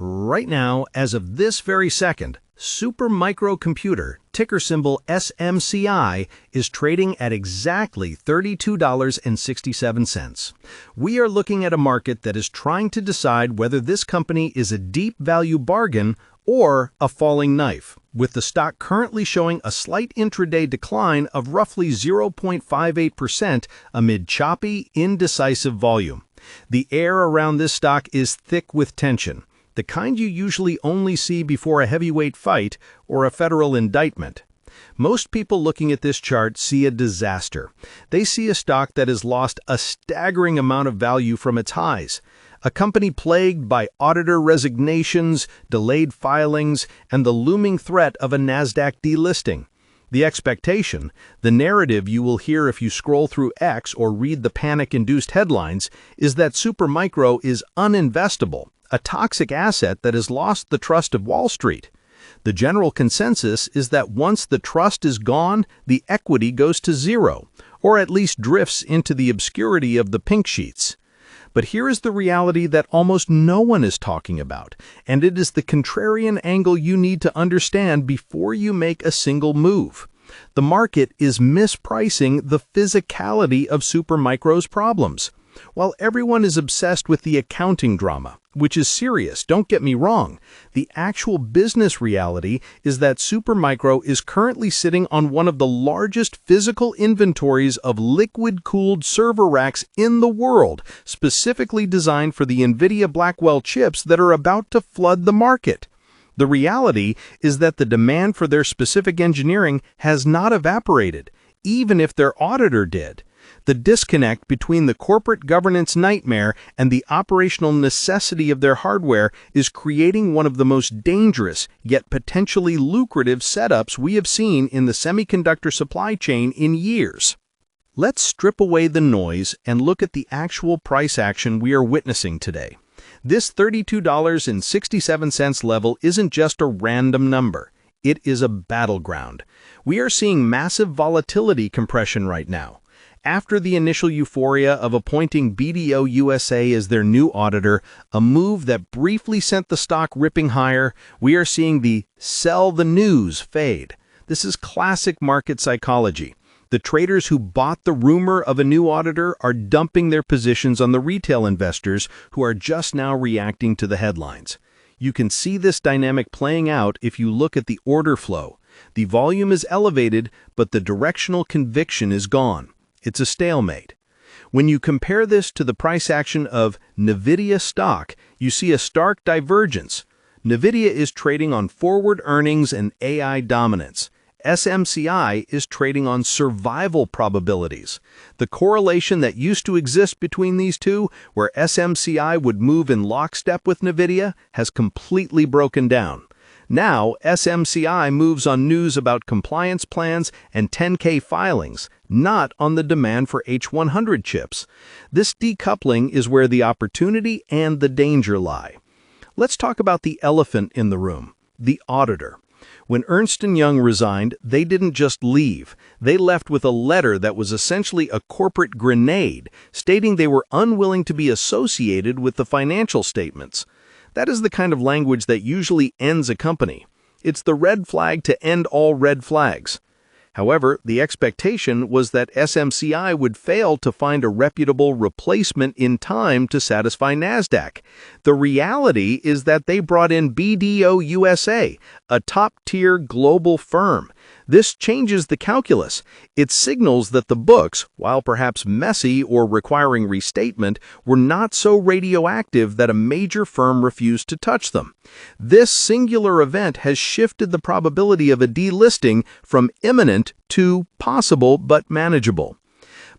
Right now, as of this very second, Supermicro, ticker symbol SMCI, is trading at exactly $32.67. We are looking at a market that is trying to decide whether this company is a deep value bargain or a falling knife, with the stock currently showing a slight intraday decline of roughly 0.58% amid choppy, indecisive volume. The air around this stock is thick with tension, the kind you usually only see before a heavyweight fight or a federal indictment. Most people looking at this chart see a disaster. They see a stock that has lost a staggering amount of value from its highs, a company plagued by auditor resignations, delayed filings, and the looming threat of a Nasdaq delisting. The expectation, the narrative you will hear if you scroll through X or read the panic-induced headlines, is that Supermicro is uninvestable, a toxic asset that has lost the trust of Wall Street. The general consensus is that once the trust is gone, the equity goes to zero, or at least drifts into the obscurity of the pink sheets. But here is the reality that almost no one is talking about, and it is the contrarian angle you need to understand before you make a single move. The market is mispricing the physicality of Supermicro's problems. While everyone is obsessed with the accounting drama, which is serious, don't get me wrong, the actual business reality is that Supermicro is currently sitting on one of the largest physical inventories of liquid-cooled server racks in the world, specifically designed for the NVIDIA Blackwell chips that are about to flood the market. The reality is that the demand for their specific engineering has not evaporated, even if their auditor did. The disconnect between the corporate governance nightmare and the operational necessity of their hardware is creating one of the most dangerous yet potentially lucrative setups we have seen in the semiconductor supply chain in years. Let's strip away the noise and look at the actual price action we are witnessing today. This $32.67 level isn't just a random number. It is a battleground. We are seeing massive volatility compression right now. After the initial euphoria of appointing BDO USA as their new auditor, a move that briefly sent the stock ripping higher, we are seeing the sell the news fade. This is classic market psychology. The traders who bought the rumor of a new auditor are dumping their positions on the retail investors who are just now reacting to the headlines. You can see this dynamic playing out if you look at the order flow. The volume is elevated, but the directional conviction is gone. It's a stalemate. When you compare this to the price action of NVIDIA stock, you see a stark divergence. NVIDIA is trading on forward earnings and AI dominance. SMCI is trading on survival probabilities. The correlation that used to exist between these two, where SMCI would move in lockstep with NVIDIA, has completely broken down. Now, SMCI moves on news about compliance plans and 10K filings, not on the demand for H100 chips. This decoupling is where the opportunity and the danger lie. Let's talk about the elephant in the room, the auditor. When Ernst & Young resigned, they didn't just leave. They left with a letter that was essentially a corporate grenade, stating they were unwilling to be associated with the financial statements. That is the kind of language that usually ends a company. It's the red flag to end all red flags. However, the expectation was that SMCI would fail to find a reputable replacement in time to satisfy Nasdaq. The reality is that they brought in BDO USA, a top-tier global firm. This changes the calculus. It signals that the books, while perhaps messy or requiring restatement, were not so radioactive that a major firm refused to touch them. This singular event has shifted the probability of a delisting from imminent to possible but manageable.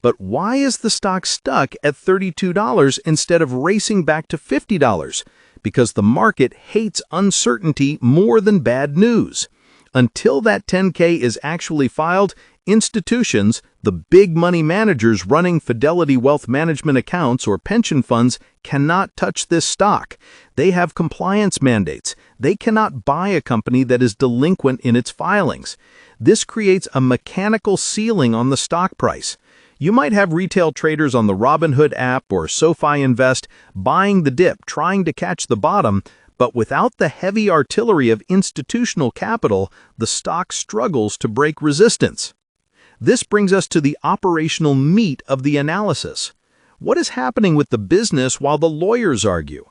But why is the stock stuck at $32 instead of racing back to $50? Because the market hates uncertainty more than bad news. Until that 10K is actually filed, institutions, the big money managers running Fidelity wealth management accounts or pension funds, cannot touch this stock. They have compliance mandates. They cannot buy a company that is delinquent in its filings. This creates a mechanical ceiling on the stock price. You might have retail traders on the Robinhood app or SoFi Invest buying the dip, trying to catch the bottom, But without the heavy artillery of institutional capital, the stock struggles to break resistance. This brings us to the operational meat of the analysis. What is happening with the business while the lawyers argue?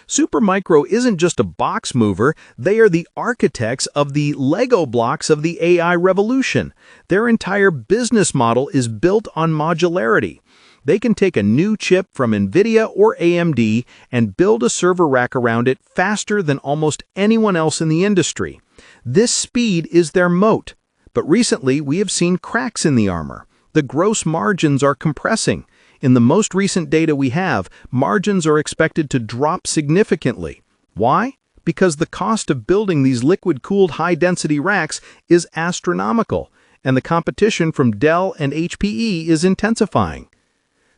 Supermicro isn't just a box mover, they are the architects of the Lego blocks of the AI revolution. Their entire business model is built on modularity. They can take a new chip from NVIDIA or AMD and build a server rack around it faster than almost anyone else in the industry. This speed is their moat. But recently, we have seen cracks in the armor. The gross margins are compressing. In the most recent data we have, margins are expected to drop significantly. Why? Because the cost of building these liquid-cooled high-density racks is astronomical, and the competition from Dell and HPE is intensifying.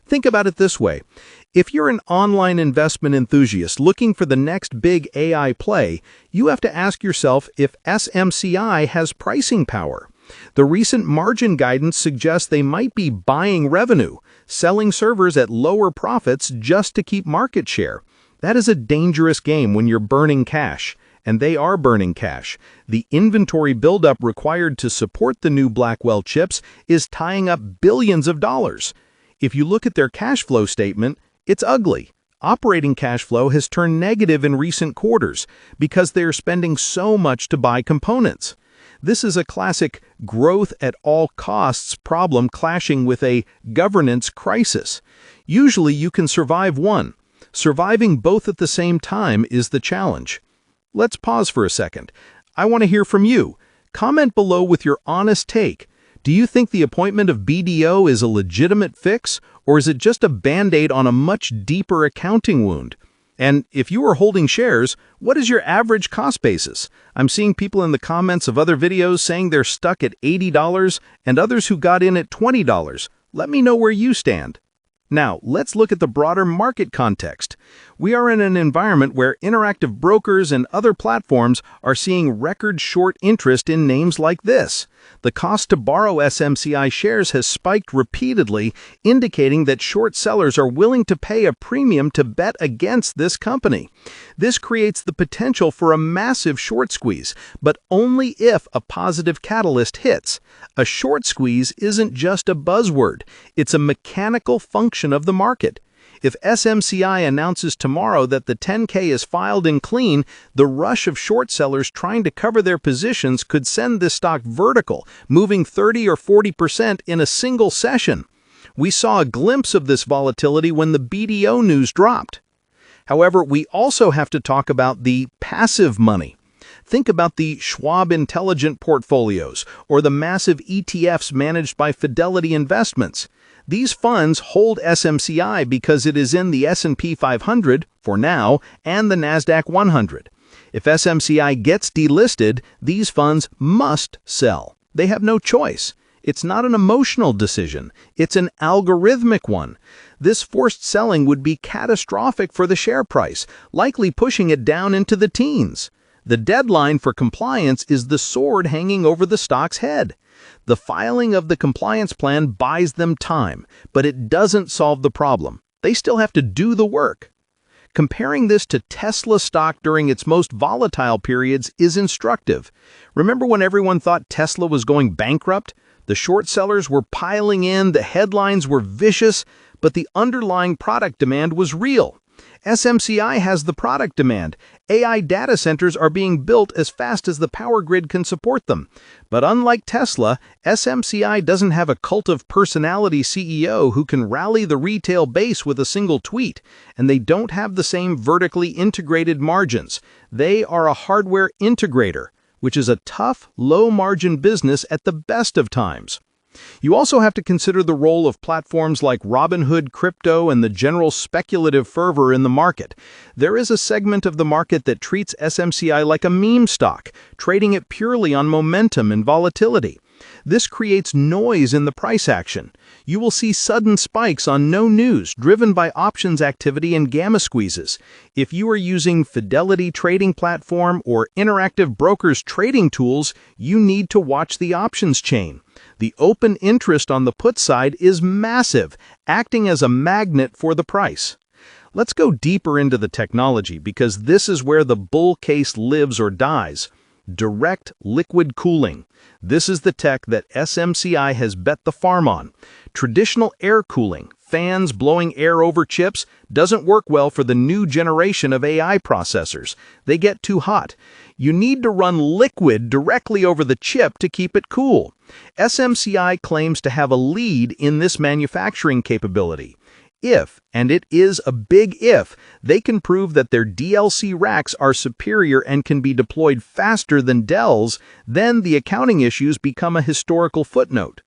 Think about it this way. If you're an online investment enthusiast looking for the next big AI play, you have to ask yourself if SMCI has pricing power. The recent margin guidance suggests they might be buying revenue, selling servers at lower profits just to keep market share. That is a dangerous game when you're burning cash, and they are burning cash. The inventory buildup required to support the new Blackwell chips is tying up billions of dollars. If you look at their cash flow statement, it's ugly. Operating cash flow has turned negative in recent quarters because they are spending so much to buy components. This is a classic growth at all costs problem clashing with a governance crisis. Usually you can survive one. Surviving both at the same time is the challenge. Let's pause for a second. I want to hear from you. Comment below with your honest take. Do you think the appointment of BDO is a legitimate fix, or is it just a band-aid on a much deeper accounting wound? And if you are holding shares, what is your average cost basis? I'm seeing people in the comments of other videos saying they're stuck at $80 and others who got in at $20. Let me know where you stand. Now, let's look at the broader market context. We are in an environment where interactive brokers and other platforms are seeing record short interest in names like this. The cost to borrow SMCI shares has spiked repeatedly, indicating that short sellers are willing to pay a premium to bet against this company. This creates the potential for a massive short squeeze, but only if a positive catalyst hits. A short squeeze isn't just a buzzword, it's a mechanical function of the market. If SMCI announces tomorrow that the 10K is filed and clean, the rush of short sellers trying to cover their positions could send this stock vertical, moving 30 or 40% in a single session. We saw a glimpse of this volatility when the BDO news dropped. However, we also have to talk about the passive money. Think about the Schwab Intelligent portfolios or the massive ETFs managed by Fidelity Investments. These funds hold SMCI because it is in the S&P 500 for now and the Nasdaq 100. If SMCI gets delisted, these funds must sell. They have no choice. It's not an emotional decision. It's an algorithmic one. This forced selling would be catastrophic for the share price, likely pushing it down into the teens. The deadline for compliance is the sword hanging over the stock's head. The filing of the compliance plan buys them time, but it doesn't solve the problem. They still have to do the work. Comparing this to Tesla stock during its most volatile periods is instructive. Remember when everyone thought Tesla was going bankrupt? The short sellers were piling in, the headlines were vicious, but the underlying product demand was real. SMCI has the product demand. AI data centers are being built as fast as the power grid can support them. But unlike Tesla, SMCI doesn't have a cult of personality CEO who can rally the retail base with a single tweet, and they don't have the same vertically integrated margins. They are a hardware integrator, which is a tough, low-margin business at the best of times. You also have to consider the role of platforms like Robinhood Crypto and the general speculative fervor in the market. There is a segment of the market that treats SMCI like a meme stock, trading it purely on momentum and volatility. This creates noise in the price action. You will see sudden spikes on no news, driven by options activity and gamma squeezes. If you are using Fidelity trading platform or Interactive Brokers trading tools, you need to watch the options chain. The open interest on the put side is massive, acting as a magnet for the price. Let's go deeper into the technology because this is where the bull case lives or dies. Direct liquid cooling. This is the tech that SMCI has bet the farm on. Traditional air cooling, fans blowing air over chips, doesn't work well for the new generation of AI processors. They get too hot. You need to run liquid directly over the chip to keep it cool. SMCI claims to have a lead in this manufacturing capability. If, and it is a big if, they can prove that their DLC racks are superior and can be deployed faster than Dell's, then the accounting issues become a historical footnote.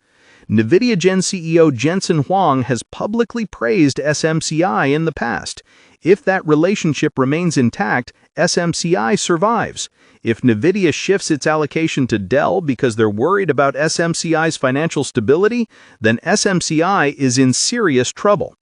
NVIDIA Gen CEO Jensen Huang has publicly praised SMCI in the past. If that relationship remains intact, SMCI survives. If NVIDIA shifts its allocation to Dell because they're worried about SMCI's financial stability, then SMCI is in serious trouble.